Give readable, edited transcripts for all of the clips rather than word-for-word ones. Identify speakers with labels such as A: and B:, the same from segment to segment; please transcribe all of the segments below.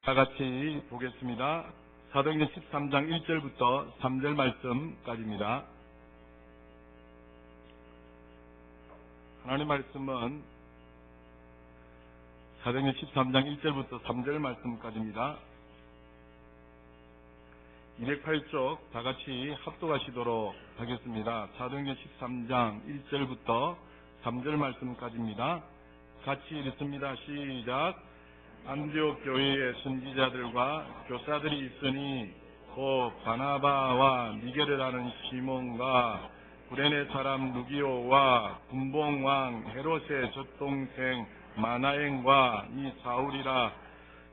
A: 다 같이 보겠습니다. 사도행전 13장 1절부터 3절 말씀까지입니다. 하나님의 말씀은 사도행전 13장 1절부터 3절 말씀까지입니다. 208쪽 다 같이 합독하시도록 하겠습니다. 사도행전 13장 1절부터 3절 말씀까지입니다. 같이 읽습니다. 시작. 안디옥 교회의 선지자들과 교사들이 있으니 곧 바나바와 미게를 하는 시몬과 구레네 사람 루기오와 분봉왕 헤롯의 젖동생 마나행과 이 사울이라.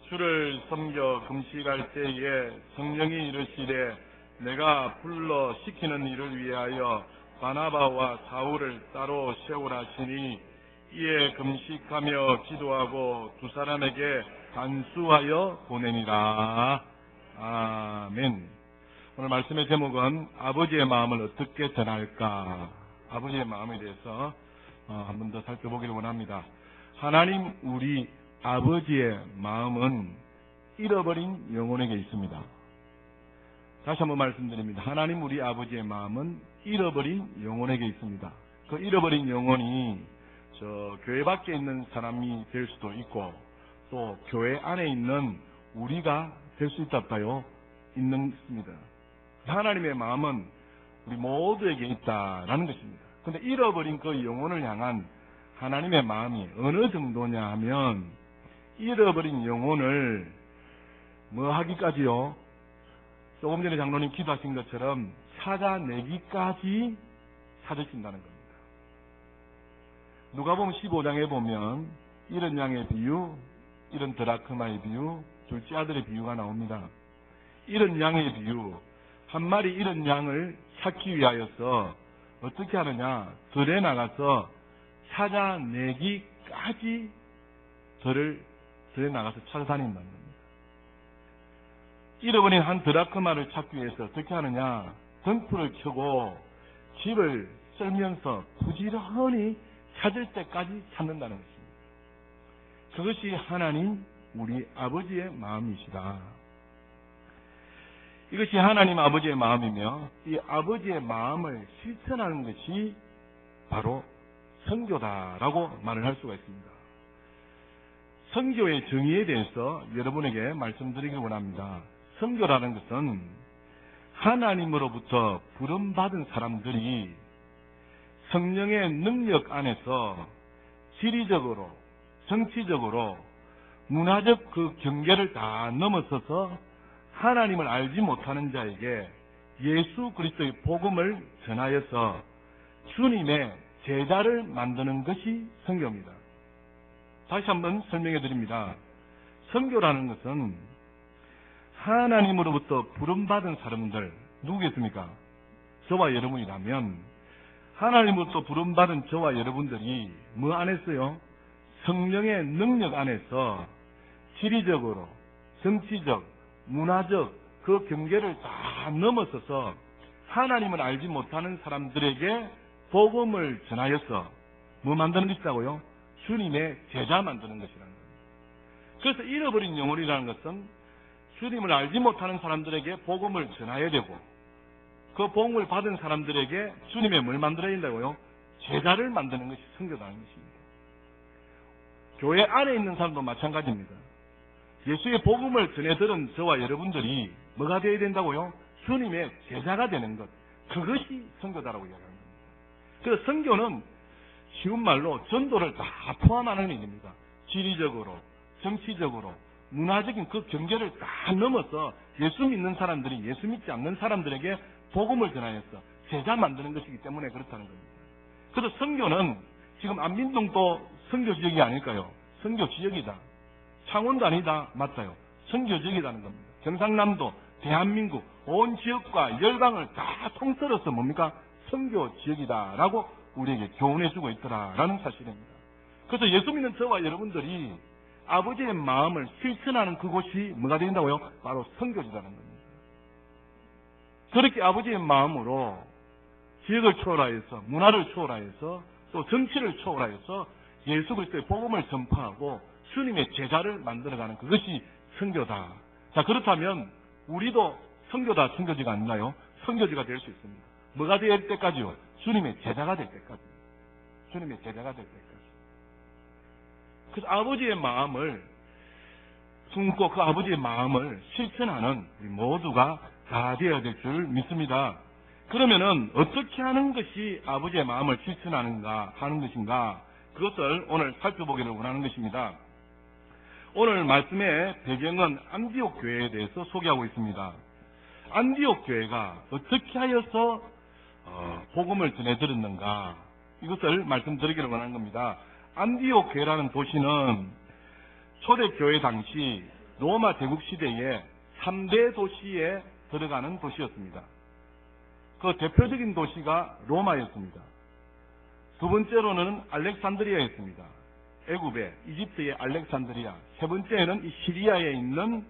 A: 주를 섬겨 금식할 때에 성령이 이르시되 내가 불러 시키는 일을 위하여 바나바와 사울을 따로 세우라시니 이에 금식하며 기도하고 두 사람에게 간수하여 보내니라. 아멘. 오늘 말씀의 제목은 아버지의 마음을 어떻게 전할까? 아버지의 마음에 대해서 한 번 더 살펴보기를 원합니다. 하나님 우리 아버지의 마음은 잃어버린 영혼에게 있습니다. 다시 한번 말씀드립니다. 하나님 우리 아버지의 마음은 잃어버린 영혼에게 있습니다. 그 잃어버린 영혼이 교회 밖에 있는 사람이 될 수도 있고 또 교회 안에 있는 우리가 될 수 있다고요. 있습니다. 하나님의 마음은 우리 모두에게 있다라는 것입니다. 그런데 잃어버린 그 영혼을 향한 하나님의 마음이 어느 정도냐 하면 잃어버린 영혼을 뭐 하기까지요? 조금 전에 장로님 기도하신 것처럼 찾아내기까지 찾으신다는 겁니다. 누가복음 15장에 보면 이런 양의 비유, 이런 드라크마의 비유, 둘째 아들의 비유가 나옵니다. 이런 양의 비유, 한 마리 이런 양을 찾기 위하여서 어떻게 하느냐? 들에 나가서 찾아내기까지 들에 나가서 찾아다닌다는 겁니다. 잃어버린 한 드라크마를 찾기 위해서 어떻게 하느냐? 등불을 켜고 집을 쓸면서 부지런히 찾을 때까지 찾는다는 것입니다. 그것이 하나님 우리 아버지의 마음이시다. 이것이 하나님 아버지의 마음이며 이 아버지의 마음을 실천하는 것이 바로 선교다라고 말을 할 수가 있습니다. 선교의 정의에 대해서 여러분에게 말씀드리길 원합니다. 선교라는 것은 하나님으로부터 부름받은 사람들이 성령의 능력 안에서 지리적으로, 정치적으로, 문화적 그 경계를 다 넘어서서 하나님을 알지 못하는 자에게 예수 그리스도의 복음을 전하여서 주님의 제자를 만드는 것이 선교입니다. 다시 한번 설명해 드립니다. 선교라는 것은 하나님으로부터 부름받은 사람들, 누구겠습니까? 저와 여러분이라면 하나님으로부터 부름받은 저와 여러분들이 뭐 안에서요? 성령의 능력 안에서 지리적으로, 정치적, 문화적 그 경계를 다 넘어서서 하나님을 알지 못하는 사람들에게 복음을 전하여서 뭐 만드는 것이라고요? 주님의 제자 만드는 것이라는 겁니다. 그래서 잃어버린 영혼이라는 것은 주님을 알지 못하는 사람들에게 복음을 전해야 되고 그 복음을 받은 사람들에게 주님의 뭘 만들어야 된다고요? 제자를 만드는 것이 선교라는 것입니다. 교회 안에 있는 사람도 마찬가지입니다. 예수의 복음을 전해 들은 저와 여러분들이 뭐가 되어야 된다고요? 주님의 제자가 되는 것. 그것이 선교다라고 이야기합니다. 그래서 선교는 쉬운 말로 전도를 다 포함하는 일입니다. 지리적으로, 정치적으로, 문화적인 그 경계를 다 넘어서 예수 믿는 사람들이 예수 믿지 않는 사람들에게 복음을 전하여서 제자 만드는 것이기 때문에 그렇다는 겁니다. 그래서 선교는 지금 안민동도 선교 지역이 아닐까요? 선교 지역이다. 창원도 아니다. 맞아요. 선교 지역이라는 겁니다. 경상남도, 대한민국 온 지역과 열방을 다 통틀어서 뭡니까? 선교 지역이다라고 우리에게 교훈해주고 있더라라는 사실입니다. 그래서 예수 믿는 저와 여러분들이 아버지의 마음을 실천하는 그곳이 뭐가 된다고요? 바로 선교지라는 겁니다. 그렇게 아버지의 마음으로 지역을 초월하여서 문화를 초월하여서 또 정치를 초월하여서 예수 그리스도의 복음을 전파하고 주님의 제자를 만들어가는 그것이 선교다. 자, 그렇다면 우리도 선교다, 선교지가 아닌가요? 선교지가 될 수 있습니다. 뭐가 될 때까지요? 주님의 제자가 될 때까지. 주님의 제자가 될 때까지. 그래서 아버지의 마음을 품고 그 아버지의 마음을 실천하는 우리 모두가 다 되어야 될 줄 믿습니다. 그러면은 어떻게 하는 것이 아버지의 마음을 실천하는가 하는 것인가, 그것을 오늘 살펴보기를 원하는 것입니다. 오늘 말씀의 배경은 안디옥 교회에 대해서 소개하고 있습니다. 안디옥 교회가 어떻게 하여서 복음을 전해들었는가, 이것을 말씀드리기를 원하는 겁니다. 안디옥 교회라는 도시는 초대교회 당시 로마 제국 시대에 3대 도시에 들어가는 도시였습니다. 그 대표적인 도시가 로마였습니다. 두 번째로는 알렉산드리아였습니다. 애굽의 이집트의 알렉산드리아. 세 번째는 이 시리아에 있는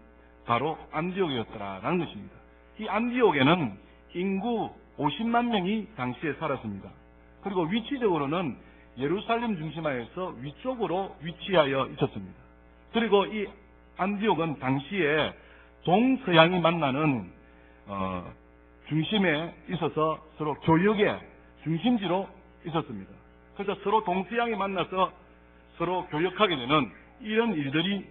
A: 바로 안디옥이었더라라는 것입니다. 이 안디옥에는 인구 50만 명이 당시에 살았습니다. 그리고 위치적으로는 예루살렘 중심하여서 위쪽으로 위치하여 있었습니다. 그리고 이 안디옥은 당시에 동서양이 만나는 중심에 있어서 서로 교역의 중심지로 있었습니다. 그래서 서로 동서양이 만나서 서로 교역하게 되는 이런 일들이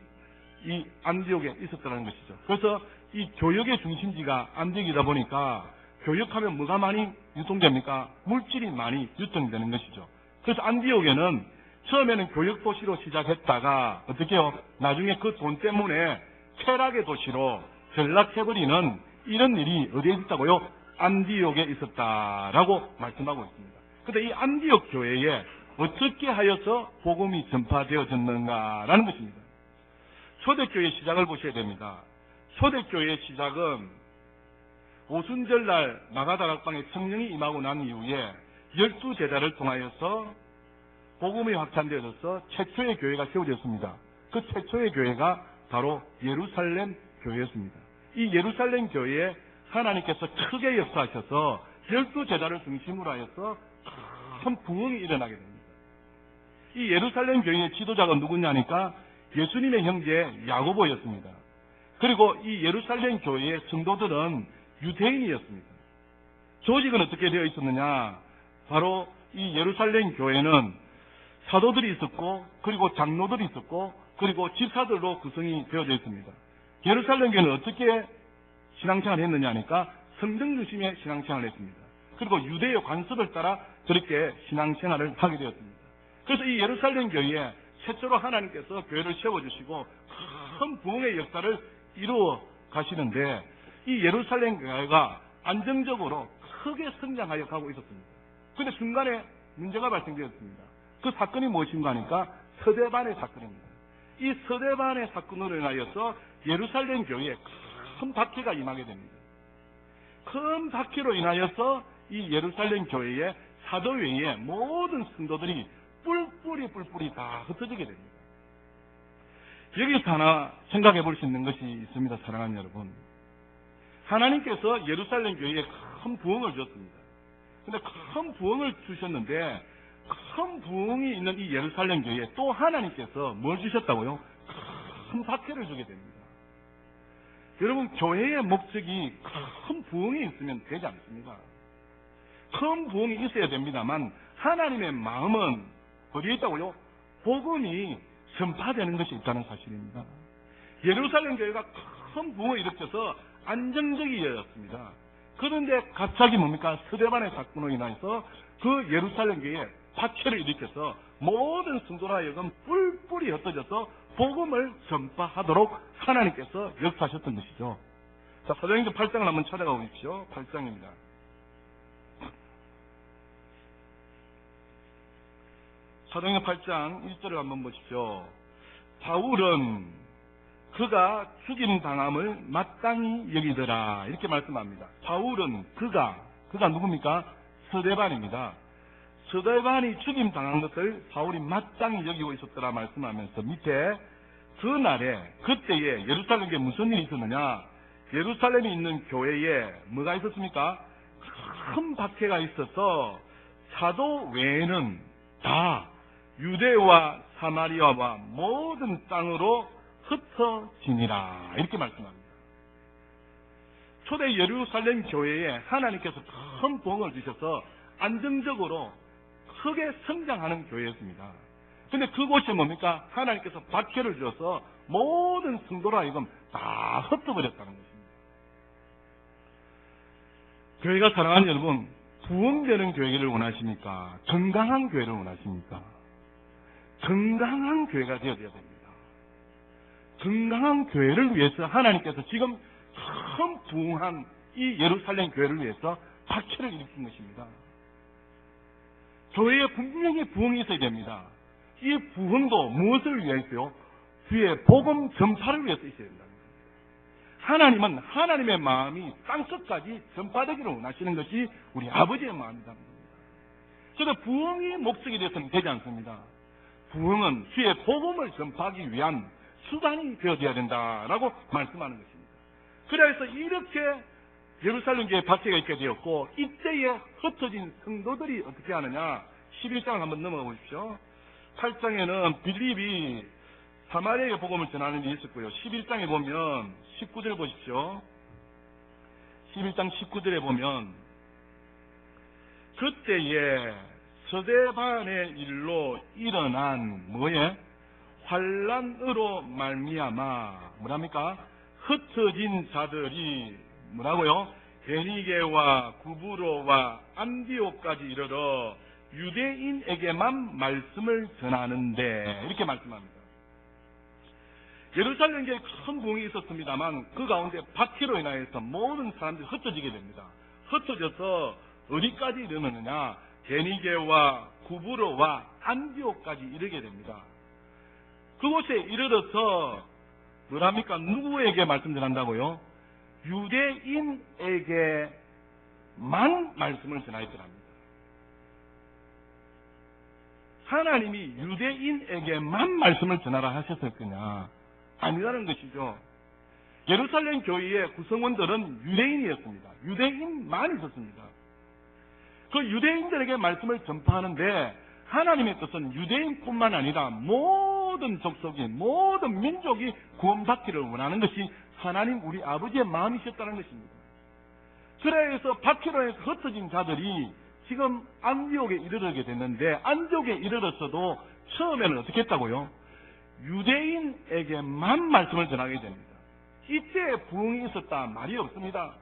A: 이 안디옥에 있었다는 것이죠. 그래서 이 교역의 중심지가 안디옥이다 보니까 교역하면 뭐가 많이 유통됩니까? 물질이 많이 유통되는 것이죠. 그래서 안디옥에는 처음에는 교역 도시로 시작했다가 어떻게 해요? 나중에 그 돈 때문에 쾌락의 도시로 전락해버리는 이런 일이 어디에 있었다고요? 안디옥에 있었다라고 말씀하고 있습니다. 그런데 이 안디옥 교회에 어떻게 하여서 복음이 전파되어졌는가라는 것입니다. 초대교회 시작을 보셔야 됩니다. 초대교회의 시작은 오순절날 마가다락방에 성령이 임하고 난 이후에 12제자를 통하여서 복음이 확산되어져서 최초의 교회가 세워졌습니다. 그 최초의 교회가 바로 예루살렘 교회였습니다. 이 예루살렘 교회에 하나님께서 크게 역사하셔서 12제자를 중심으로 하여서 큰 부흥이 일어나게 됩니다. 이 예루살렘 교회의 지도자가 누구냐니까 예수님의 형제 야고보였습니다. 그리고 이 예루살렘 교회의 성도들은 유대인이었습니다. 조직은 어떻게 되어 있었느냐? 바로 이 예루살렘 교회는 사도들이 있었고, 그리고 장로들이 있었고, 그리고 집사들로 구성이 되어져 있습니다. 예루살렘 교회는 어떻게 신앙생활을 했느냐 하니까 성령 중심의 신앙생활을 했습니다. 그리고 유대의 관습을 따라 그렇게 신앙생활을 하게 되었습니다. 그래서 이 예루살렘 교회에 최초로 하나님께서 교회를 세워주시고 큰 부흥의 역사를 이루어 가시는데, 이 예루살렘 교회가 안정적으로 크게 성장하여 가고 있었습니다. 그런데 중간에 문제가 발생되었습니다. 그 사건이 무엇인가 하니까 서대반의 사건입니다. 이 서대반의 사건으로 인하여서 예루살렘 교회에 큰 박해가 임하게 됩니다. 큰 박해로 인하여서 이 예루살렘 교회의 사도회의 모든 성도들이 뿔뿔이 다 흩어지게 됩니다. 여기서 하나 생각해 볼 수 있는 것이 있습니다. 사랑하는 여러분, 하나님께서 예루살렘 교회에 큰 부흥을 주셨습니다. 근데 큰 부흥을 주셨는데 큰 부흥이 있는 이 예루살렘 교회에 또 하나님께서 뭘 주셨다고요? 큰 박해를 주게 됩니다. 여러분, 교회의 목적이 큰 부흥이 있으면 되지 않습니다. 큰 부흥이 있어야 됩니다만 하나님의 마음은 어디에 있다고요? 복음이 전파되는 것이 있다는 사실입니다. 예루살렘 교회가 큰 부흥을 일으켜서 안정적이었습니다. 그런데 갑자기 뭡니까? 스데반의 사건으로 인해서 그 예루살렘 교회에 박해를 일으켜서 모든 성도라 하여금 뿔뿔이 흩어져서 복음을 전파하도록 하나님께서 역사하셨던 것이죠. 자, 사도행전 8장을 한번 찾아가 보십시오. 8장입니다. 사도행전 8장 1절을 한번 보십시오. 바울은 그가 죽임당함을 마땅히 여기더라, 이렇게 말씀합니다. 바울은 그가 누굽니까? 서대반입니다. 서대반이 죽임당한 것을 바울이 마땅히 여기고 있었더라 말씀하면서 밑에 그때에 예루살렘에 무슨 일이 있었느냐? 예루살렘에 있는 교회에 뭐가 있었습니까? 큰 박해가 있어서 사도 외에는 다 유대와 사마리아와 모든 땅으로 흩어지니라 이렇게 말씀합니다. 초대 예루살렘 교회에 하나님께서 큰 부흥을 주셔서 안정적으로 크게 성장하는 교회였습니다. 근데 그곳이 뭡니까? 하나님께서 박해를 주어서 모든 성도로 하여금 다 흩어버렸다는 것입니다. 교회가 사랑하는 여러분, 부흥되는 교회를 원하십니까? 건강한 교회를 원하십니까? 건강한 교회가 되어야 됩니다. 건강한 교회를 위해서 하나님께서 지금 큰 부흥한 이 예루살렘 교회를 위해서 박해를 일으킨 것입니다. 교회에 분명히 부흥이 있어야 됩니다. 이 부흥도 무엇을 위해서요? 주의 복음 전파를 위해서 있어야 된다는 겁니다. 하나님은 하나님의 마음이 땅끝까지 전파되기를 원하시는 것이 우리 아버지의 마음이라는 겁니다. 그래서 부흥이 목적이 되어서는 되지 않습니다. 부흥은 주의 복음을 전파하기 위한 수단이 되어야 된다라고 말씀하는 것입니다. 그래서 이렇게 예루살렘 교회에 박해가 있게 되었고, 이때에 흩어진 성도들이 어떻게 하느냐? 11장을 한번 넘어가 보십시오. 8장에는 빌립이 사마리아의 복음을 전하는 일이 있었고요. 11장에 보면 19절 보십시오. 11장 19절에 보면 그때에 스데반의 일로 일어난 뭐에? 환란으로 말미암아 뭐랍니까? 흩어진 자들이 뭐라고요? 베니게와 구브로와 안디옥까지 이르러 유대인에게만 말씀을 전하는데 이렇게 말씀합니다. 예루살렘 교회에 큰 부흥이 있었습니다만 그 가운데 박해로 인하여서 모든 사람들이 흩어지게 됩니다. 흩어져서 어디까지 이르느냐? 베니게와 구브로와 안디옥까지 이르게 됩니다. 그곳에 이르러서 뭐랍니까? 누구에게 말씀 전한다고요? 유대인에게만 말씀을 전하였더랍니다. 하나님이 유대인에게만 말씀을 전하라 하셨을 거냐? 아니라는 것이죠. 예루살렘 교회의 구성원들은 유대인이었습니다. 유대인만 있었습니다. 그 유대인들에게 말씀을 전파하는데 하나님의 뜻은 유대인뿐만 아니라 모든 족속이, 모든 민족이 구원받기를 원하는 것이 하나님 우리 아버지의 마음이셨다는 것입니다. 그래서 박해로 해서 흩어진 자들이 지금 안디옥에 이르게 됐는데, 안디옥에 이르렀어도 처음에는 어떻게 했다고요? 유대인에게만 말씀을 전하게 됩니다. 이때 부흥이 있었다 말이 없습니다.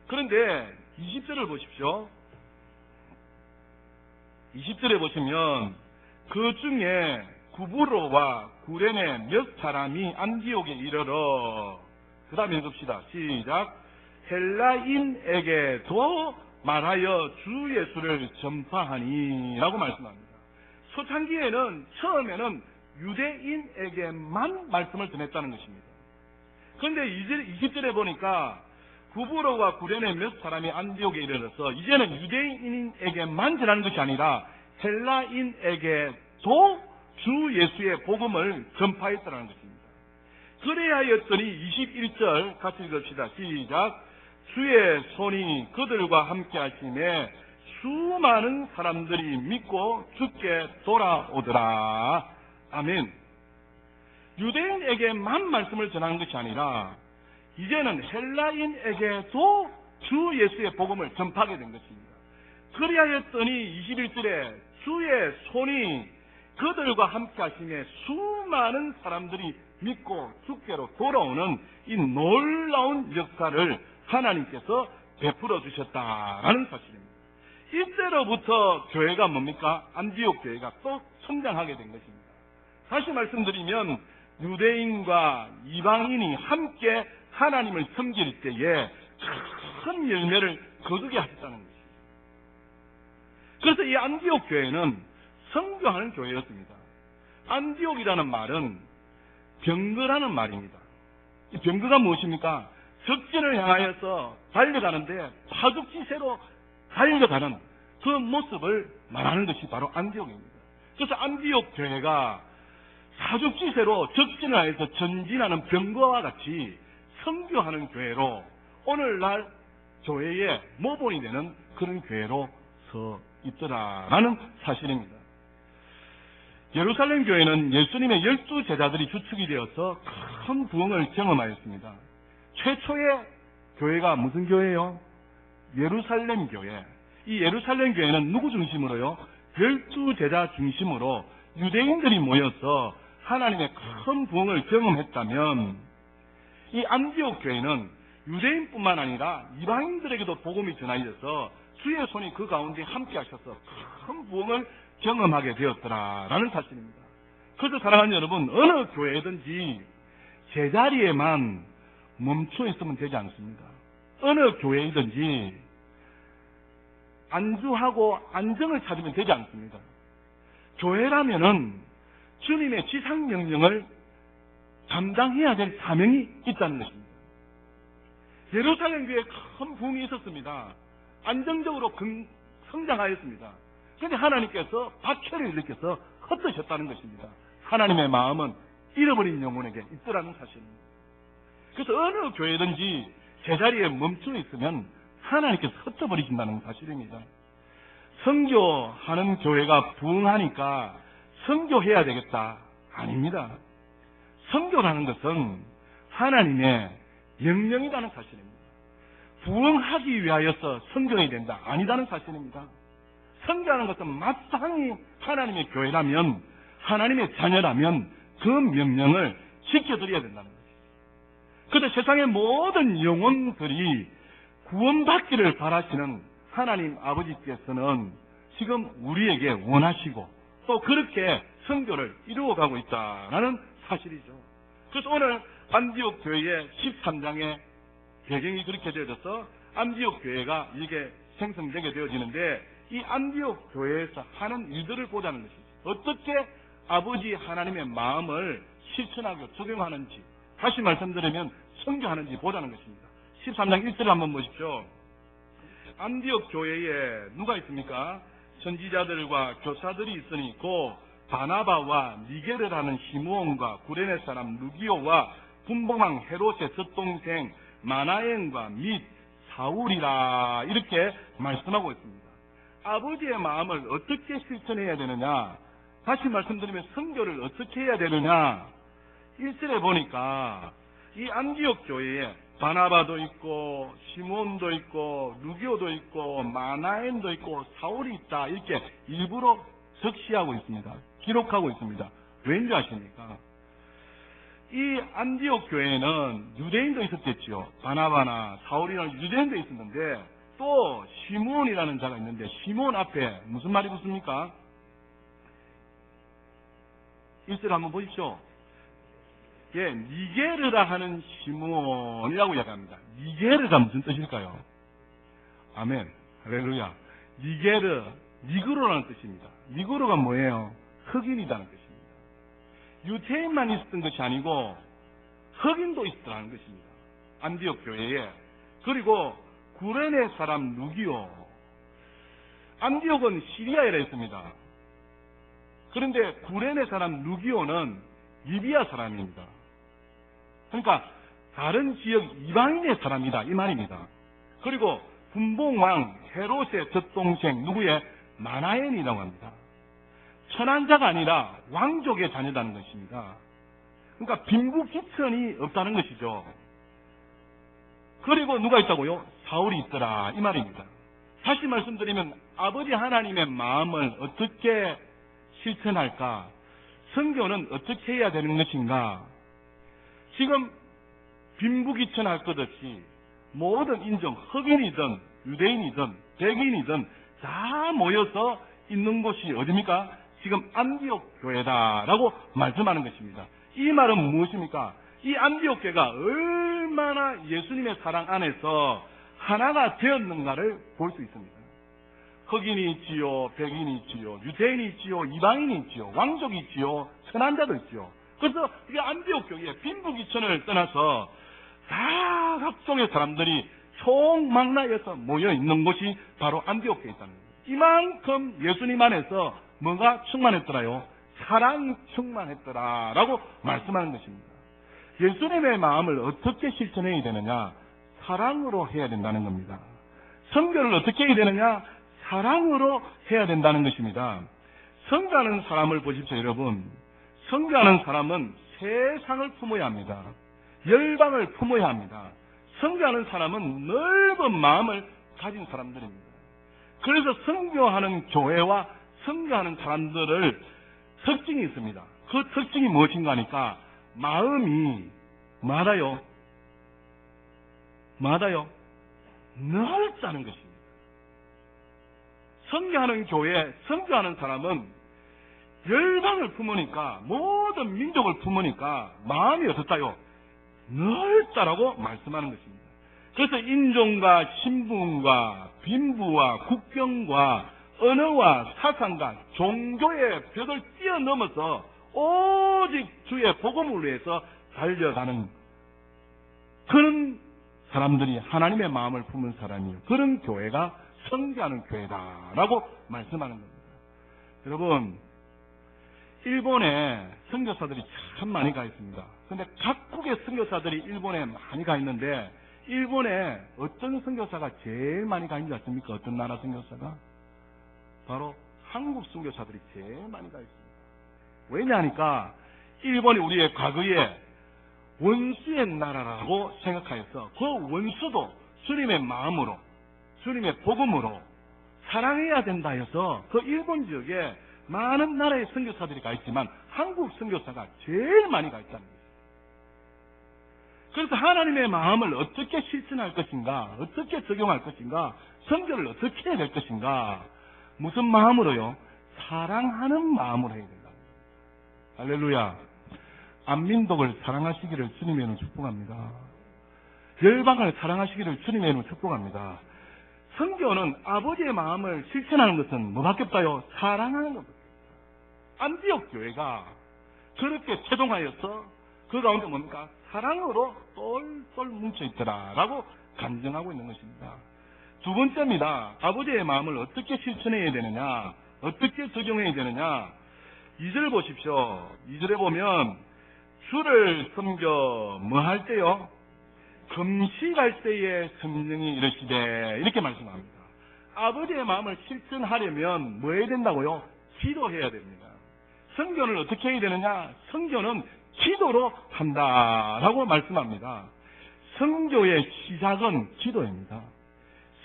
A: 그런데 20절을 보십시오. 20절에 보시면 그 중에 구브로와 구레네 몇 사람이 안디옥에 이르러, 그 다음에 읽읍시다. 시작. 헬라인에게도 말하여 주 예수를 전파하니 라고 말씀합니다. 초창기에는 처음에는 유대인에게만 말씀을 전했다는 것입니다. 그런데 20절에 보니까 구브로와 구레네 몇 사람이 안디옥에 이르러서 이제는 유대인에게만 전하는 것이 아니라 헬라인에게도 주 예수의 복음을 전파했다는 것입니다. 그래야였더니 21절 같이 읽읍시다. 시작. 주의 손이 그들과 함께 하심에 수많은 사람들이 믿고 주께 돌아오더라. 아멘. 유대인에게만 말씀을 전하는 것이 아니라 이제는 헬라인에게도 주 예수의 복음을 전파하게 된 것입니다. 그리하였더니 21절에 주의 손이 그들과 함께 하심에 수많은 사람들이 믿고 주께로 돌아오는 이 놀라운 역사를 하나님께서 베풀어 주셨다라는 사실입니다. 이때로부터 교회가 뭡니까? 안디옥 교회가 또 성장하게 된 것입니다. 다시 말씀드리면 유대인과 이방인이 함께 하나님을 섬길 때에 큰 열매를 거두게 하셨다는 것입니다. 그래서 이 안디옥 교회는 선교하는 교회였습니다. 안디옥이라는 말은 병거라는 말입니다. 이 병거가 무엇입니까? 적진을 향하여서 달려가는데 파죽지세로 달려가는 그 모습을 말하는 것이 바로 안디옥입니다. 그래서 안디옥 교회가 사죽지세로 적진을 향해서 전진하는 병거와 같이 선교하는 교회로 오늘날 교회의 모본이 되는 그런 교회로 서 있더라라는 사실입니다. 예루살렘 교회는 예수님의 12제자들이 주축이 되어서 큰 부흥을 경험하였습니다. 최초의 교회가 무슨 교회예요? 예루살렘 교회. 이 예루살렘 교회는 누구 중심으로요? 12제자 중심으로 유대인들이 모여서 하나님의 큰 부흥을 경험했다면, 이 안디옥 교회는 유대인뿐만 아니라 이방인들에게도 복음이 전하여서 주의 손이 그 가운데 함께 하셔서 큰 부흥을 경험하게 되었더라라는 사실입니다. 그래서 사랑하는 여러분, 어느 교회든지 제자리에만 멈춰 있으면 되지 않습니다. 어느 교회이든지 안주하고 안정을 찾으면 되지 않습니다. 교회라면은 주님의 지상명령을 감당해야 될 사명이 있다는 것입니다. 예루살렘 교회에 큰 부흥이 있었습니다. 안정적으로 성장하였습니다. 그런데 하나님께서 박해를 일으켜서 헛되셨다는 것입니다. 하나님의 마음은 잃어버린 영혼에게 있더라는 사실입니다. 그래서 어느 교회든지 제자리에 멈춰 있으면 하나님께서 흩어버리신다는 사실입니다. 선교하는 교회가 부흥하니까 선교해야 되겠다. 아닙니다. 선교라는 것은 하나님의 명령이라는 사실입니다. 부흥하기 위하여서 선교해야 된다. 아니다는 사실입니다. 선교하는 것은 마땅히 하나님의 교회라면, 하나님의 자녀라면 그 명령을 지켜드려야 된다는 것이죠. 그런데 세상의 모든 영혼들이 구원받기를 바라시는 하나님 아버지께서는 지금 우리에게 원하시고 또 그렇게 선교를 이루어가고 있다는 사실이죠. 그래서 오늘 안디옥 교회의 13장의 배경이 그렇게 되어져서 안디옥 교회가 이게 생성되게 되어지는데, 이 안디옥 교회에서 하는 일들을 보자는 것이죠. 어떻게 아버지 하나님의 마음을 실천하고 적용하는지, 다시 말씀드리면 선교하는지 보자는 것입니다. 13장 1절을 한번 보십시오. 안디옥 교회에 누가 있습니까? 선지자들과 교사들이 있으니 곧 바나바와 니게르라는 시므온과 구레네 사람 루기오와 분봉왕 헤롯의 젖동생 마나엔과 및 사울이라, 이렇게 말씀하고 있습니다. 아버지의 마음을 어떻게 실천해야 되느냐, 다시 말씀드리면 선교를 어떻게 해야 되느냐, 1절에 보니까 이 안디옥 교회에 바나바도 있고 시몬도 있고 루기오도 있고 마나엔도 있고 사울이 있다, 이렇게 일부러 적시하고 있습니다. 기록하고 있습니다. 왠지 아십니까? 이 안디옥 교회에는 유대인도 있었겠지요. 바나바나 사울이나 유대인도 있었는데 또 시몬이라는 자가 있는데, 시몬 앞에 무슨 말이 붙습니까? 1절 한번 보십시오. 예, 니게르라 하는 시몬이라고 이야기합니다. 니게르가 무슨 뜻일까요? 아멘, 할렐루야. 니게르, 니그로라는 뜻입니다. 니그로가 뭐예요? 흑인이라는 뜻입니다. 유태인만 있었던 것이 아니고 흑인도 있었다는 것입니다. 안디옥 교회에. 그리고 구레네 사람 루기오. 안디옥은 시리아에 있습니다. 그런데 구레네 사람 루기오는 리비아 사람입니다. 그러니까 다른 지역 이방인의 사람이다, 이 말입니다. 그리고 분봉왕 헤롯의 젖동생 누구의 마나엔이라고 합니다. 천한자가 아니라 왕족의 자녀라는 것입니다. 그러니까 빈부귀천이 없다는 것이죠. 그리고 누가 있다고요? 사울이 있더라, 이 말입니다. 다시 말씀드리면 아버지 하나님의 마음을 어떻게 실천할까? 선교는 어떻게 해야 되는 것인가? 지금 빈부귀천할 것 없이 모든 인종, 흑인이든 유대인이든 백인이든 다 모여서 있는 곳이 어디입니까? 지금 안디옥 교회다라고 말씀하는 것입니다. 이 말은 무엇입니까? 이 안디옥 교회가 얼마나 예수님의 사랑 안에서 하나가 되었는가를 볼 수 있습니다. 흑인이 있지요, 백인이 있지요, 유대인이 있지요, 이방인이 있지요, 왕족이 있지요, 선한자도 있지요. 그래서 이 안디옥 교회에 빈부귀천을 떠나서 다 각종의 사람들이 총망라해서 모여 있는 곳이 바로 안디옥 교회에 있다는 거예요. 이만큼 예수님 안에서 뭐가 충만했더라요? 사랑이 충만했더라라고 말씀하는 것입니다. 예수님의 마음을 어떻게 실천해야 되느냐? 사랑으로 해야 된다는 겁니다. 선교를 어떻게 해야 되느냐? 사랑으로 해야 된다는 것입니다. 선교하는 사람을 보십시오, 여러분. 선교하는 사람은 세상을 품어야 합니다. 열방을 품어야 합니다. 선교하는 사람은 넓은 마음을 가진 사람들입니다. 그래서 선교하는 교회와 선교하는 사람들을 특징이 있습니다. 그 특징이 무엇인가 하니까 마음이 많아요. 넓다는 것입니다. 선교하는 교회, 선교하는 사람은 열방을 품으니까, 모든 민족을 품으니까 마음이 어떻다요? 넓다라고 말씀하는 것입니다. 그래서 인종과 신분과 빈부와 국경과 언어와 사상과 종교의 벽을 뛰어넘어서 오직 주의 복음을 위해서 달려가는 그런 사람들이 하나님의 마음을 품은 사람이에요. 그런 교회가 선교하는 교회다라고 말씀하는 겁니다. 여러분, 일본에 선교사들이 참 많이 가 있습니다. 그런데 각국의 선교사들이 일본에 많이 가 있는데 일본에 어떤 선교사가 제일 많이 가 있는지 아십니까? 어떤 나라 선교사가? 바로 한국 선교사들이 제일 많이 가 있습니다. 왜냐하니까 일본이 우리의 과거에 원수의 나라라고 생각하여서 그 원수도 주님의 마음으로, 주님의 복음으로 사랑해야 된다 해서 그 일본 지역에 많은 나라의 선교사들이 가 있지만 한국 선교사가 제일 많이 가 있다는 거예요. 그래서 하나님의 마음을 어떻게 실천할 것인가, 어떻게 적용할 것인가, 선교를 어떻게 해야 될 것인가, 무슨 마음으로요? 사랑하는 마음으로 해야 된다. 할렐루야. 안민족을 사랑하시기를 주님의 이름으로 축복합니다. 열방을 사랑하시기를 주님의 이름으로 축복합니다. 선교는 아버지의 마음을 실천하는 것은 뭐밖에 없다요? 사랑하는 것. 안디옥 교회가 그렇게 태동하여서 그 가운데 뭡니까? 사랑으로 똘똘 뭉쳐있더라라고 간증하고 있는 것입니다. 두 번째입니다. 아버지의 마음을 어떻게 실천해야 되느냐, 어떻게 적용해야 되느냐. 2절 보십시오. 2절에 보면 주를 섬겨 뭐 할 때요? 금식할 때에 성령이 이르시되 이렇게 말씀합니다. 아버지의 마음을 실천하려면 뭐 해야 된다고요? 기도해야 됩니다. 선교를 어떻게 해야 되느냐? 선교는 기도로 한다라고 말씀합니다. 선교의 시작은 기도입니다.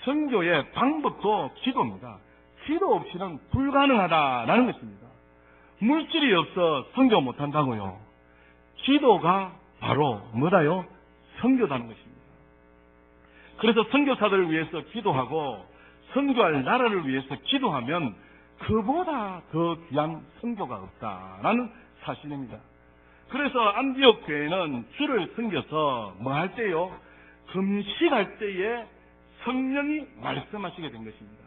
A: 선교의 방법도 기도입니다. 기도 없이는 불가능하다라는 것입니다. 물질이 없어 선교 못한다고요. 기도가 바로 뭐다요? 선교다는 것입니다. 그래서 선교사들을 위해서 기도하고 선교할 나라를 위해서 기도하면 그보다 더 귀한 선교가 없다라는 사실입니다. 그래서 안디옥 교회는 주를 섬겨서 뭐 할 때요? 금식할 때에 성령이 말씀하시게 된 것입니다.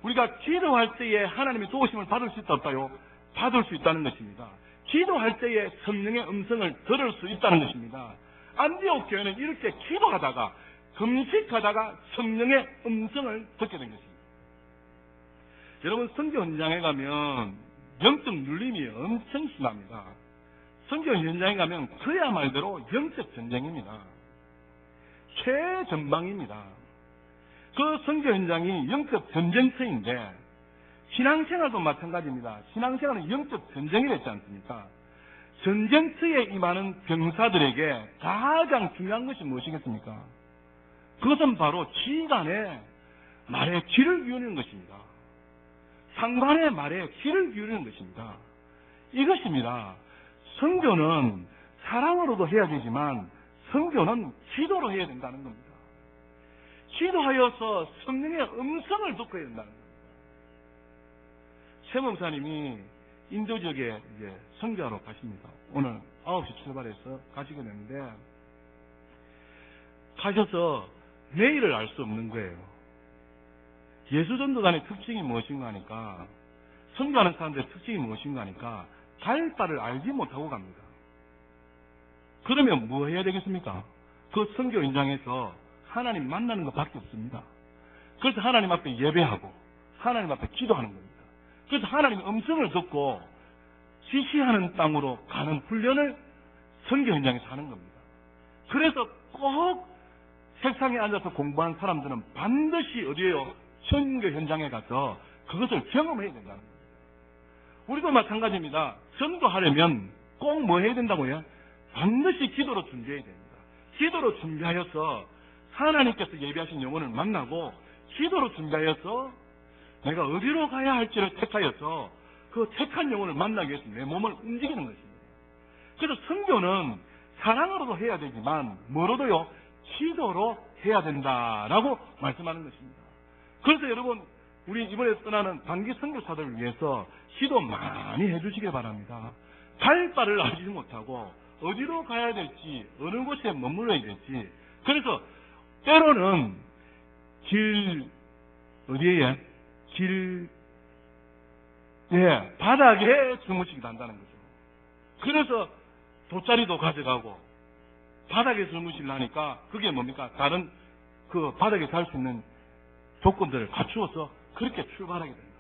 A: 우리가 기도할 때에 하나님의 도우심을 받을 수 있다 없다요? 받을 수 있다는 것입니다. 기도할 때에 성령의 음성을 들을 수 있다는 것입니다. 안디옥 교회는 이렇게 기도하다가 금식하다가 성령의 음성을 듣게 된 것입니다. 여러분, 선교 현장에 가면 영적 눌림이 엄청 심합니다. 선교 현장에 가면 그야말로 영적 전쟁입니다. 최전방입니다. 그 선교 현장이 영적 전쟁터인데 신앙생활도 마찬가지입니다. 신앙생활은 영적 전쟁이 됐지 않습니까? 전쟁터에 임하는 병사들에게 가장 중요한 것이 무엇이겠습니까? 그것은 바로 지휘관의 말에 귀를 기울이는 것입니다. 상관의 말에 귀를 기울이는 것입니다. 이것입니다. 선교는 사랑으로도 해야 되지만 선교는 기도로 해야 된다는 겁니다. 기도하여서 성령의 음성을 듣고 해야 된다는 겁니다. 최 목사님이 인도 지역에 이제 선교하러 가십니다. 오늘 9시 출발해서 가시게 되는데 가셔서 내일을 알 수 없는 거예요. 예수전도단의 특징이 무엇인가 하니까, 선교하는 사람들의 특징이 무엇인가 하니까 갈 바를 알지 못하고 갑니다. 그러면 뭐 해야 되겠습니까? 그 선교 현장에서 하나님 만나는 것밖에 없습니다. 그래서 하나님 앞에 예배하고 하나님 앞에 기도하는 겁니다. 그래서 하나님의 음성을 듣고 지시하는 땅으로 가는 훈련을 선교 현장에서 하는 겁니다. 그래서 꼭 책상에 앉아서 공부한 사람들은 반드시 어디에요? 선교 현장에 가서 그것을 경험해야 된다는 겁니다. 우리도 마찬가지입니다. 전도하려면 꼭 뭐 해야 된다고요? 반드시 기도로 준비해야 됩니다. 기도로 준비하여서 하나님께서 예비하신 영혼을 만나고 기도로 준비하여서 내가 어디로 가야 할지를 택하여서 그 택한 영혼을 만나기 위해서 내 몸을 움직이는 것입니다. 그래서 선교는 사랑으로도 해야 되지만 뭐로도요? 기도로 해야 된다라고 말씀하는 것입니다. 그래서 여러분 우리 이번에 떠나는 단기 선교사들을 위해서 기도 많이 해주시기 바랍니다. 갈 바를 알지 못하고 어디로 가야 될지 어느 곳에 머물러야 될지 그래서 때로는 바닥에 주무시기도 한다는 거죠. 그래서 돗자리도 가져가고 바닥에 주무시려니까 그게 뭡니까? 다른 그 바닥에 살 수 있는 조건들을 갖추어서 그렇게 출발하게 된다.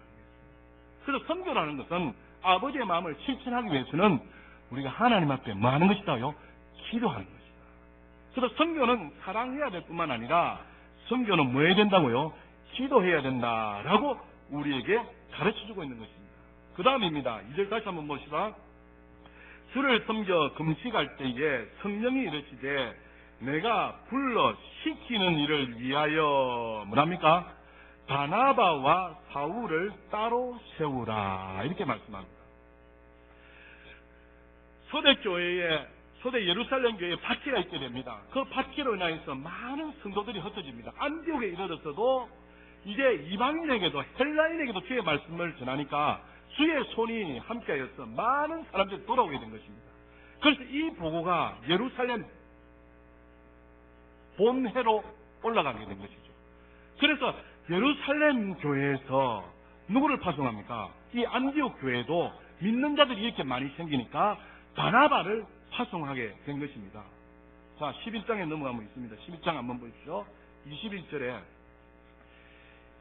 A: 그래서 선교라는 것은 아버지의 마음을 실천하기 위해서는 우리가 하나님 앞에 뭐 하는 것이다요? 기도하는 것이다. 그래서 선교는 사랑해야 될 뿐만 아니라 선교는 뭐 해야 된다고요? 기도해야 된다라고 우리에게 가르쳐주고 있는 것입니다. 그 다음입니다. 2절 다시 한번 봅시다. 주를 섬겨 금식할 때에 성령이 이르시되 내가 불러 시키는 일을 위하여 뭐랍니까? 바나바와 사울을 따로 세우라 이렇게 말씀합니다. 초대 예루살렘 교회에 파티가 있게 됩니다. 그 파티로 인하여서 많은 성도들이 흩어집니다. 안디옥에 이르렀어도 이제 이방인에게도 헬라인에게도 주의 말씀을 전하니까 주의 손이 함께하여서 많은 사람들이 돌아오게 된 것입니다. 그래서 이 보고가 예루살렘 본회로 올라가게 된 것이죠. 그래서 예루살렘 교회에서 누구를 파송합니까? 이 안디옥 교회도 믿는 자들이 이렇게 많이 생기니까 바나바를 파송하게 된 것입니다. 자, 11장에 넘어가면 있습니다. 11장 한번 보십시오.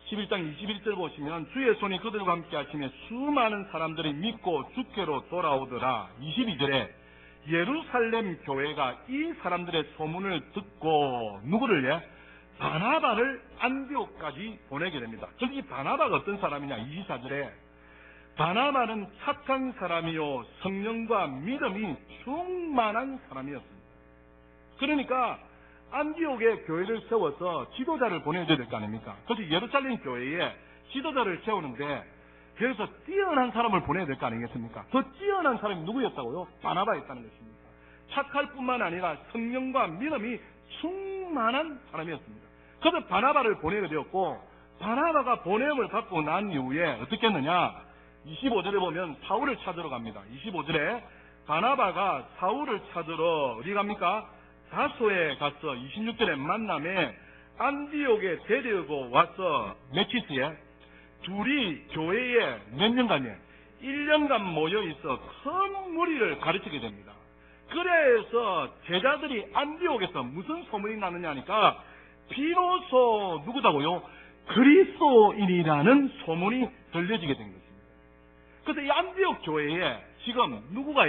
A: 11장 21절 보시면 주의 손이 그들과 함께 하시며 수많은 사람들이 믿고 주께로 돌아오더라. 22절에 예루살렘 교회가 이 사람들의 소문을 듣고 누구를 바나바를 안디옥까지 보내게 됩니다. 즉 이 바나바가 어떤 사람이냐? 24절에 바나바는 착한 사람이요 성령과 믿음이 충만한 사람이었습니다. 그러니까 안디옥에 교회를 세워서 지도자를 보내야 될 거 아닙니까? 그래서 예루살렘 교회에 지도자를 세우는데 그래서 뛰어난 사람을 보내야 될 거 아니겠습니까? 그 뛰어난 사람이 누구였다고요? 바나바였다는 것입니다. 착할 뿐만 아니라 성령과 믿음이 충만한 사람이었습니다. 그래서 바나바를 보내게 되었고 바나바가 보냄을 받고 난 이후에 어떻게 했느냐? 25절에 보면 사울을 찾으러 갑니다. 25절에 바나바가 사울을 찾으러 어디 갑니까? 다소에 가서 26절에 만남에 안디옥에 데리고 와서 메치스에 둘이 교회에 몇 년간이에요? 1년간 모여 있어 큰 무리를 가르치게 됩니다. 그래서 제자들이 안디옥에서 무슨 소문이 나느냐 하니까 비로소 누구다고요? 그리스도인이라는 소문이 들려지게 된 것입니다. 그래서 이 안디옥 교회에 지금 누구가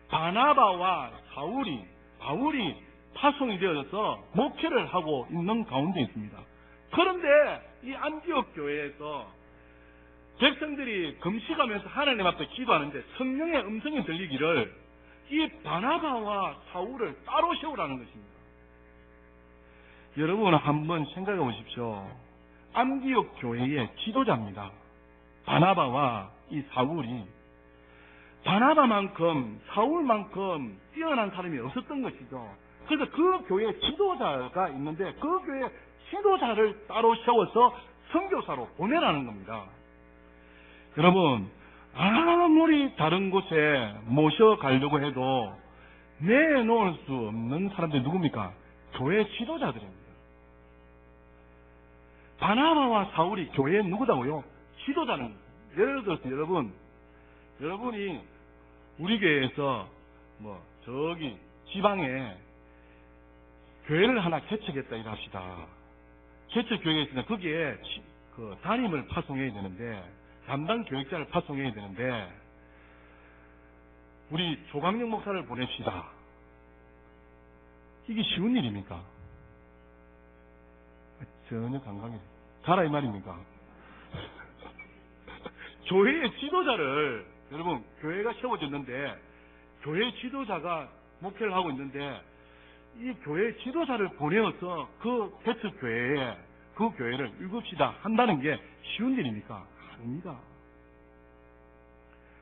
A: 바나바와 바울이 파송이 되어서 목회를 하고 있는 가운데 있습니다. 그런데 이 안디옥 교회에서 백성들이 금식하면서 하나님 앞에 기도하는데 성령의 음성이 들리기를 이 바나바와 사울을 따로 세우라는 것입니다. 여러분 한번 생각해 보십시오. 안디옥 교회의 지도자입니다. 바나바와 이 사울이 바나바만큼 사울만큼 뛰어난 사람이 없었던 것이죠. 그래서 그 교회에 지도자가 있는데 그 교회 지도자를 따로 세워서 선교사로 보내라는 겁니다. 여러분 아무리 다른 곳에 모셔가려고 해도 내놓을 수 없는 사람들이 누굽니까? 교회 지도자들입니다. 바나바와 사울이 교회에 누구다고요? 지도자는 예를 들어서 여러분이 우리 교회에서 저기 지방에 교회를 하나 개척했다 이랍시다. 개척 교회가 있으면 거기에 그 담임을 파송해야 되는데 담당 교육자를 파송해야 되는데 우리 조광영 목사를 보냅시다. 이게 쉬운 일입니까? 전혀 가라 이 말입니까? 교회의 지도자를 여러분, 교회가 세워졌는데 교회 지도자가 목회를 하고 있는데 이 교회 지도자를 보내어서 그 개척 교회에 그 교회를 일굽시다 한다는 게 쉬운 일입니까? 아닙니다.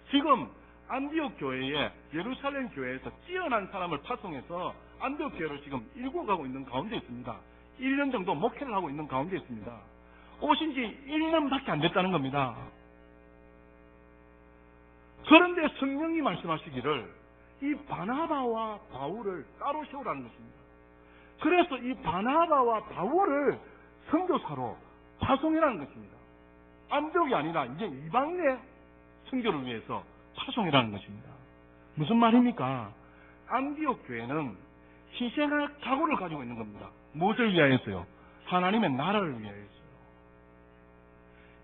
A: 지금 안디옥 교회에 예루살렘 교회에서 뛰어난 사람을 파송해서 안디옥 교회를 지금 일궈가고 있는 가운데 있습니다. 1년 정도 목회를 하고 있는 가운데 있습니다. 오신 지 1년밖에 안 됐다는 겁니다. 그런데 성령이 말씀하시기를 이 바나바와 바울을 따로 세우라는 것입니다. 그래서 이 바나바와 바울을 선교사로 파송이라는 것입니다. 안디옥이 아니라 이제 이방인의 선교를 위해서 파송이라는 것입니다. 무슨 말입니까? 안디옥 교회는 희생할 각오를 가지고 있는 겁니다. 무엇을 위하여서요? 하나님의 나라를 위하여서요.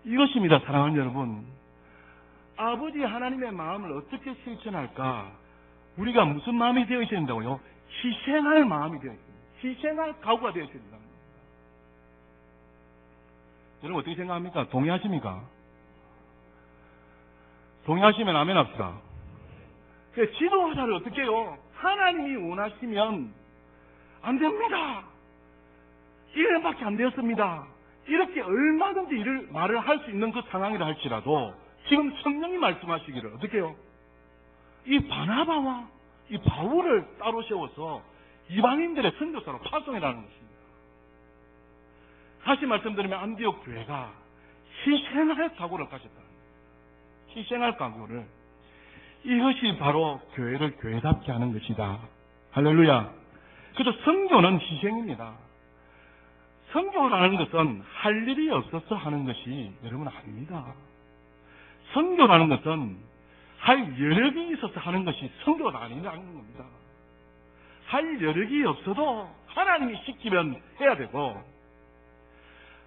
A: 이것입니다, 사랑하는 여러분. 아버지 하나님의 마음을 어떻게 실천할까? 우리가 무슨 마음이 되어 있어야 된다고요? 희생할 마음이 되어 있습니다. 희생할 각오가 되어 있어야 된다는 겁니다. 여러분 어떻게 생각합니까? 동의하십니까? 동의하시면 아멘 합시다. 지도자를 어떻게 해요? 하나님이 원하시면 안 됩니다. 1년밖에 안 되었습니다. 이렇게 얼마든지 말을 할 수 있는 그 상황이라 할지라도 지금 성령이 말씀하시기를 어떻게 해요? 이 바나바와 이 바울을 따로 세워서 이방인들의 선교사로 파송이라는 것입니다. 다시 말씀드리면 안디옥 교회가 희생할 각오를 가졌다. 희생할 각오를. 이것이 바로 교회를 교회답게 하는 것이다. 할렐루야. 그래서 선교는 희생입니다. 선교라는 것은 할 일이 없어서 하는 것이 여러분 아닙니다. 선교라는 것은 할 여력이 있어서 하는 것이 선교가 아니라는 겁니다. 할 여력이 없어도 하나님이 시키면 해야 되고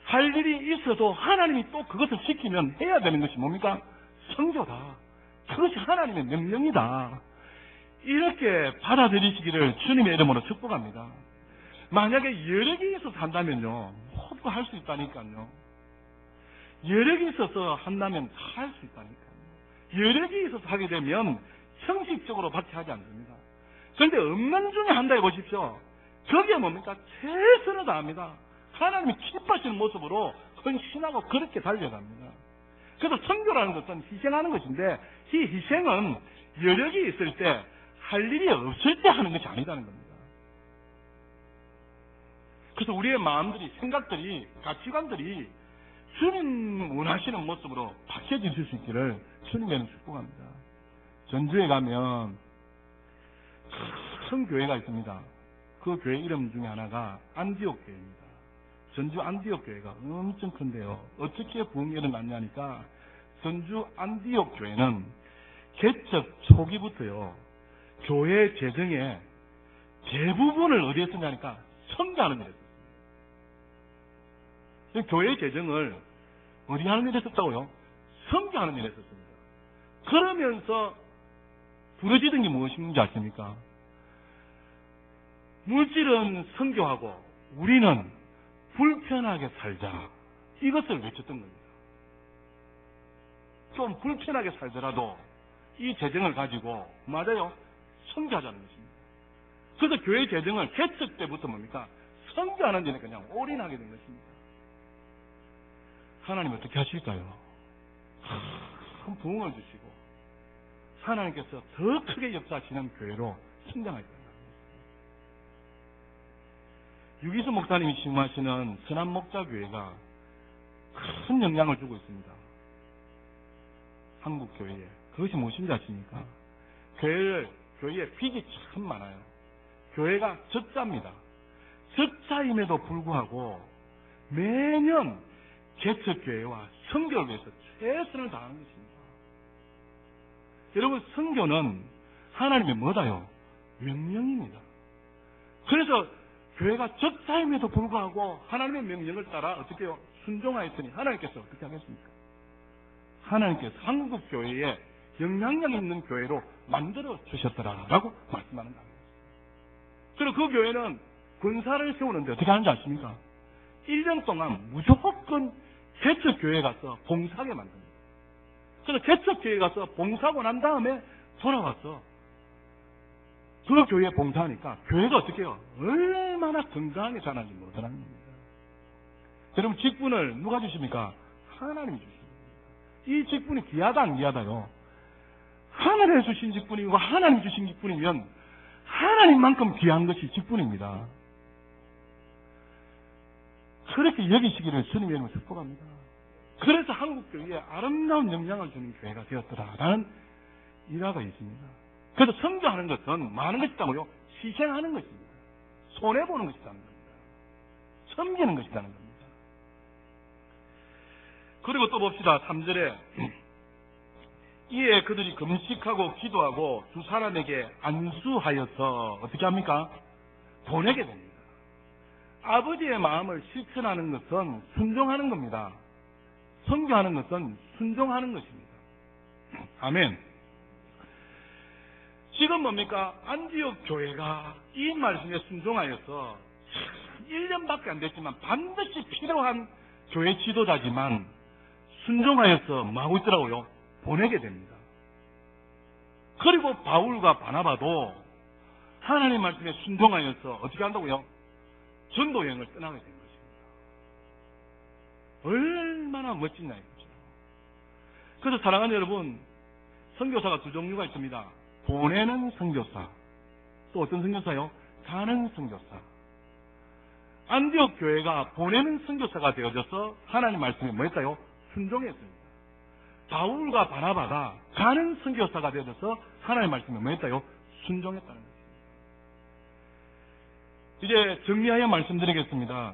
A: 할 일이 있어도 하나님이 또 그것을 시키면 해야 되는 것이 뭡니까? 선교다. 그것이 하나님의 명령이다. 이렇게 받아들이시기를 주님의 이름으로 축복합니다. 만약에 여력이 있어서 한다면요, 모두 할 수 있다니까요. 여력이 있어서 한다면 할 수 있다니까요. 여력이 있어서 하게 되면 형식적으로 밖에 하지 않습니다. 그런데 없는 중에 한다 해보십시오. 저게 뭡니까? 최선을 다합니다. 하나님이 기뻐하시는 모습으로 헌신하고 그렇게 달려갑니다. 그래서 선교라는 것은 희생하는 것인데 이 희생은 여력이 있을 때 할 일이 없을 때 하는 것이 아니라는 겁니다. 그래서 우리의 마음들이, 생각들이, 가치관들이 주님 원하시는 모습으로 바뀌어질 수 있기를 주님에는 축복합니다. 전주에 가면 큰 교회가 있습니다. 그 교회 이름 중에 하나가 안디옥 교회입니다. 전주 안디옥 교회가 엄청 큰데요. 어떻게 부흥이 일어났냐니까 전주 안디옥 교회는 개척 초기부터요. 교회 재정의 대부분을 어디에 쓰냐니까 선교하는 일에 썼습니다. 교회 재정을 어디 하는 일에 썼다고요? 선교하는 일에 썼습니다. 그러면서 부러지던 게 무엇인지 아십니까? 물질은 선교하고 우리는 불편하게 살자. 이것을 외쳤던 겁니다. 좀 불편하게 살더라도 이 재정을 가지고 맞아요. 선교하자는 것입니다. 그래서 교회 재정을 개척 때부터 뭡니까? 선교하는 일에 그냥 올인하게 된 것입니다. 하나님 어떻게 하실까요? 큰 부흥을 주시고 하나님께서 더 크게 역사하시는 교회로 성장하게 됩니다. 유기수 목사님이 심하시는 선한목자교회가 큰 영향을 주고 있습니다. 한국 교회에. 그것이 무엇인지 아십니까? 교회에 빚이 참 많아요. 교회가 적자입니다. 적자임에도 불구하고 매년 개척교회와 선교를 위해서 최선을 다하는 것입니다. 여러분, 선교는 하나님의 뭐다요? 명령입니다. 그래서 교회가 적자임에도 불구하고 하나님의 명령을 따라 어떻게 해요? 순종하였더니 하나님께서 어떻게 하겠습니까? 하나님께서 한국 교회에 영향력 있는 교회로 만들어 주셨더라라고 말씀하는 겁니다. 그리고 그 교회는 군사를 세우는데 어떻게 하는지 아십니까? 1년 동안 무조건 개척교회에 가서 봉사하게 만듭니다. 그래서 개척교회 가서 봉사하고 난 다음에 돌아왔어. 그 교회에 봉사하니까 교회가 어떻게 해요? 얼마나 건강하게 자라는지 모르더라는 겁니다. 여러분, 직분을 누가 주십니까? 하나님이 주십니다. 이 직분이 귀하다 안 귀하다요? 하늘에 주신 직분이고 하나님 주신 직분이면 하나님만큼 귀한 것이 직분입니다. 그렇게 여기시기를 주님의 이름으로 축복합니다. 그래서 한국교회에 아름다운 영향을 주는 교회가 되었더라라는 일화가 있습니다. 그래서 선교하는 것은 많은 것이 있다고요? 희생하는 것입니다. 손해보는 것이라는 겁니다. 섬기는 것이라는 겁니다. 그리고 또 봅시다. 3절에 이에 그들이 금식하고 기도하고 두 사람에게 안수하여서 어떻게 합니까? 보내게 됩니다. 아버지의 마음을 실천하는 것은 순종하는 겁니다. 선교하는 것은 순종하는 것입니다. 아멘. 지금 뭡니까? 안디옥 교회가 이 말씀에 순종하여서 1년밖에 안 됐지만 반드시 필요한 교회 지도자지만 순종하여서 뭐 하고 있더라고요? 보내게 됩니다. 그리고 바울과 바나바도 하나님 말씀에 순종하여서 어떻게 한다고요? 전도 여행을 떠나게 된 것입니다. 얼마나 멋지냐 이거죠. 그래서 사랑하는 여러분, 선교사가 두 종류가 있습니다. 보내는 선교사, 또 어떤 선교사요? 가는 선교사. 안디옥 교회가 보내는 선교사가 되어져서 하나님 말씀에 뭐 했어요? 순종했습니다. 바울과 바나바가 가는 선교사가 되어져서 하나님 말씀에 뭐 했어요? 순종했다는 것입니다. 이제 정리하여 말씀드리겠습니다.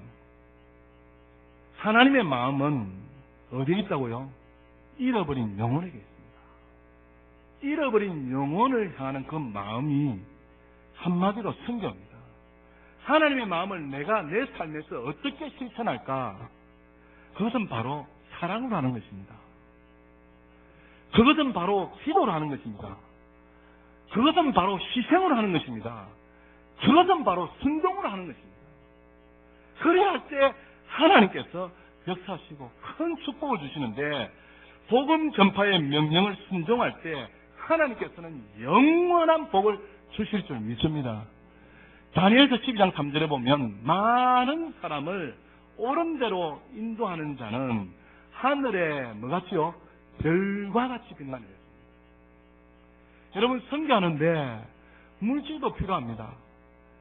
A: 하나님의 마음은 어디에 있다고요? 잃어버린 영혼에게 있습니다. 잃어버린 영혼을 향하는 그 마음이 한마디로 선교입니다. 하나님의 마음을 내가 내 삶에서 어떻게 실천할까? 그것은 바로 사랑으로 하는 것입니다. 그것은 바로 기도로 하는 것입니다. 그것은 바로 희생으로 하는 것입니다. 그것은 바로 순종으로 하는 것입니다. 그래야 할 때 하나님께서 역사하시고 큰 축복을 주시는데, 복음 전파의 명령을 순종할 때 하나님께서는 영원한 복을 주실 줄 믿습니다. 다니엘서 12장 3절에 보면 많은 사람을 옳은 대로 인도하는 자는 하늘에 뭐같이요? 별과 같이 빛나는 것입니다. 여러분, 선교하는데 물질도 필요합니다.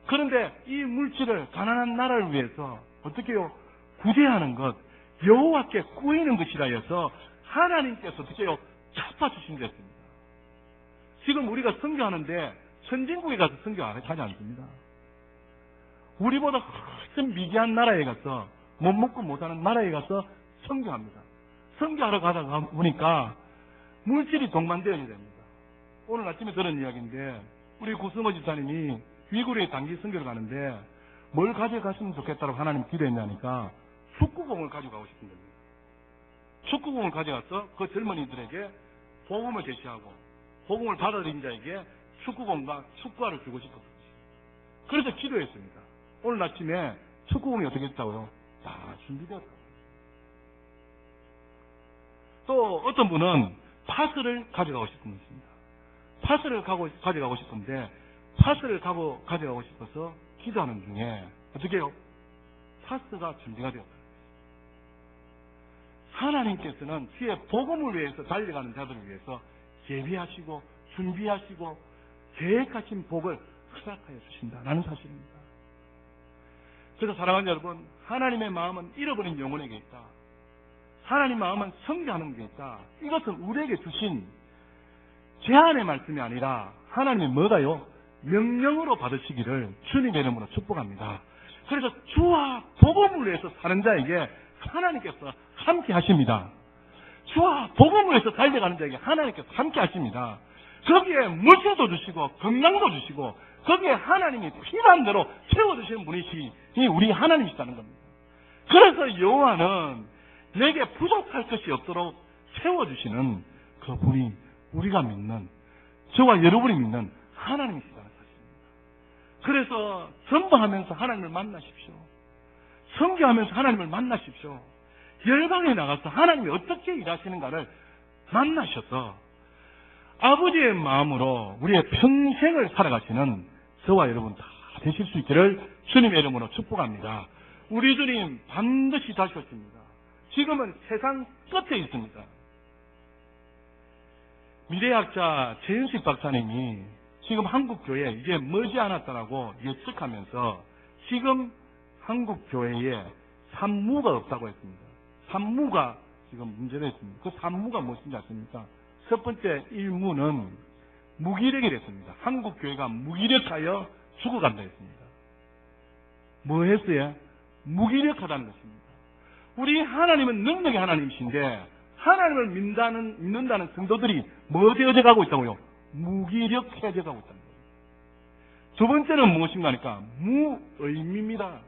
A: 그런데 이 물질을 가난한 나라를 위해서 어떻게 해요? 구제하는 것, 여호와께 꾸이는 것이라 해서 하나님께서 어떻게 해요? 갚아주신 것입니다. 지금 우리가 선교하는데 선진국에 가서 선교하지 않습니다. 우리보다 훨씬 미개한 나라에 가서 못 먹고 못하는 나라에 가서 선교합니다. 선교하러 가다가 보니까 물질이 동반되어야 됩니다. 오늘 아침에 들은 이야기인데, 우리 구승호 집사님이 위구르에 단기 선교를 가는데 뭘 가져갔으면 좋겠다고 하나님 기도했냐니까 축구공을 가져가고 싶은 겁니다. 축구공을 가져가서 그 젊은이들에게 복음을 제시하고 복음을 받아들인 자에게 축구공과 축구화를 주고 싶었어요. 그래서 기도했습니다. 오늘 아침에 축구공이 어떻게 했다고요? 다 준비되었다고. 또 어떤 분은 파스를 가져가고 싶은 것입니다. 파스를 가져가고 싶은데 파스를 가져가고 싶어서 기도하는 중에 어떻게 해요? 파스가 준비가 되었다. 하나님께서는 주의 복음을 위해서 달려가는 자들을 위해서 예비하시고 준비하시고 계획하신 복을 허락하여 주신다라는 사실입니다. 그래서 사랑하는 여러분, 하나님의 마음은 잃어버린 영혼에게 있다. 하나님의 마음은 선교하는 게 있다. 이것은 우리에게 주신 제한의 말씀이 아니라 하나님의 뭐가요? 명령으로 받으시기를 주님의 이름으로 축복합니다. 그래서 주와 복음을 위해서 사는 자에게 하나님께서 함께 하십니다. 주와 복음을 위해서 달려가는 자에게 하나님께서 함께 하십니다. 거기에 물질도 주시고 건강도 주시고 거기에 하나님이 필요한 대로 채워주시는 분이시 우리 하나님이시다는 겁니다. 그래서 여호와는 내게 부족할 것이 없도록 채워주시는 그분이 우리가 믿는, 저와 여러분이 믿는 하나님이시다는 사실입니다. 그래서 전도하면서 하나님을 만나십시오. 선교하면서 하나님을 만나십시오. 열방에 나가서 하나님이 어떻게 일하시는가를 만나셔서 아버지의 마음으로 우리의 평생을 살아가시는 저와 여러분 다 되실 수 있기를 주님의 이름으로 축복합니다. 우리 주님 반드시 다시 오십니다. 지금은 세상 끝에 있습니다. 미래학자 최윤식 박사님이 지금 한국교회에 이제 머지않았다라고 예측하면서 지금 한국교회에 산무가 없다고 했습니다. 산무가 지금 문제가 있습니다. 그 산무가 무엇인지 아십니까? 첫 번째 일무는 무기력이랬습니다. 한국교회가 무기력하여 죽어간다 했습니다. 뭐 했어요? 무기력하다는 것입니다. 우리 하나님은 능력의 하나님이신데 하나님을 믿는다는 성도들이 뭐 되어져 가고 있다고요? 무기력해져 가고 있다는 거예요. 두 번째는 무엇인가 하니까 무의미입니다.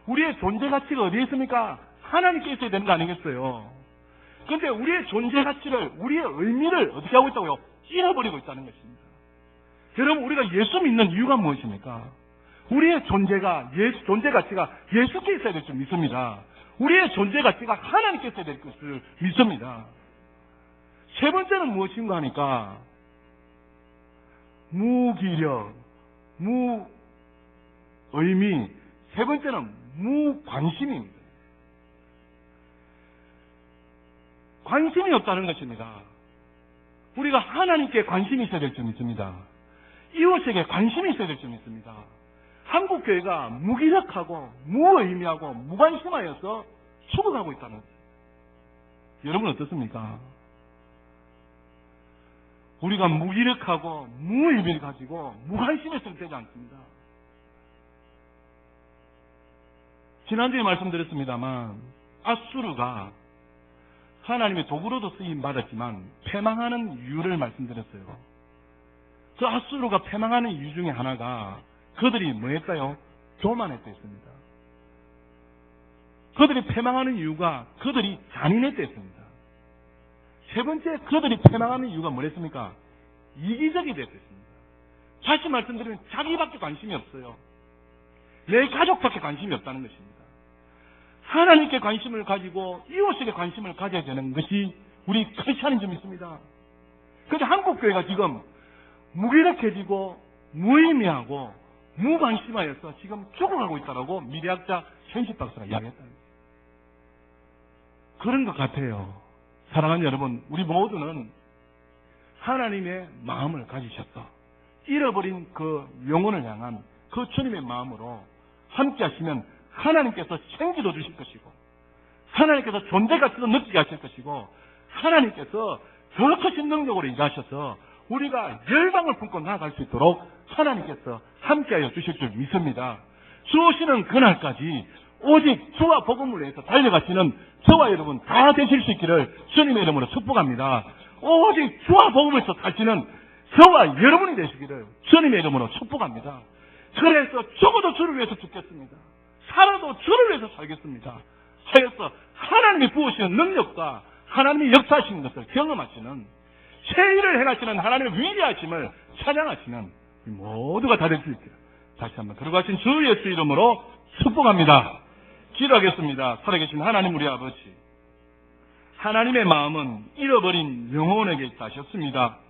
A: 우리의 존재 가치가 어디에 있습니까? 하나님께 있어야 되는 거 아니겠어요? 그런데 우리의 존재 가치를, 우리의 의미를 어떻게 하고 있다고요? 잃어버리고 있다는 것입니다. 여러분, 우리가 예수 믿는 이유가 무엇입니까? 우리의 존재 가치가 예수께 있어야 될 줄 믿습니다. 우리의 존재 가치가 하나님께 있어야 될 것을 믿습니다. 세 번째는 무엇인가 하니까 무기력, 무의미, 세 번째는 무관심입니다. 관심이 없다는 것입니다. 우리가 하나님께 관심이 있어야 될 줄 믿습니다. 이웃에게 관심이 있어야 될 줄 믿습니다. 한국교회가 무기력하고 무의미하고 무관심하여서 죽어가고 있다는 거예요. 여러분 어떻습니까? 우리가 무기력하고 무의미를 가지고 무관심해서는 되지 않습니다. 지난주에 말씀드렸습니다만 아수르가 하나님의 도구로도 쓰임받았지만 패망하는 이유를 말씀드렸어요. 그 아수르가 패망하는 이유 중에 하나가 그들이 뭐 했어요? 교만했다 했습니다. 그들이 패망하는 이유가 그들이 잔인했다 했습니다. 세 번째, 그들이 패망하는 이유가 뭐랬습니까? 이기적이 됐습니다. 다시 말씀드리면 자기밖에 관심이 없어요. 내 가족밖에 관심이 없다는 것입니다. 하나님께 관심을 가지고 이웃에게 관심을 가져야 되는 것이 우리 크리스찬인 줄 믿습니다. 그런데 한국교회가 지금 무기력해지고 무의미하고 무관심하여서 지금 죽어가고 있다라고 미래학자 현식 박사가 이야기했다는 거예요. 그런 것 같아요. 사랑하는 여러분, 우리 모두는 하나님의 마음을 가지셨어. 잃어버린 그 영혼을 향한 그 주님의 마음으로 함께 하시면 하나님께서 생기도 주실 것이고 하나님께서 존재가치도 느끼게 하실 것이고 하나님께서 더 크신 능력으로 일하셔서 우리가 열방을 품고 나아갈 수 있도록 하나님께서 함께하여 주실 줄 믿습니다. 주 오시는 그날까지 오직 주와 복음을 위해서 달려가시는 저와 여러분 다 되실 수 있기를 주님의 이름으로 축복합니다. 오직 주와 복음을 위해서 사시는 저와 여러분이 되시기를 주님의 이름으로 축복합니다. 그래서 죽어도 주를 위해서 죽겠습니다. 살아도 주를 위해서 살겠습니다. 하여서 하나님이 부으시는 능력과 하나님이 역사하시는 것을 경험하시는 새 일을 행하시는 하나님의 위대하심을 찬양하시는 모두가 다 될 수 있기를 다시 한번 거룩하신 주 예수 이름으로 축복합니다. 기도하겠습니다. 살아계신 하나님 우리 아버지, 하나님의 마음은 잃어버린 영혼에게 있다 하셨습니다.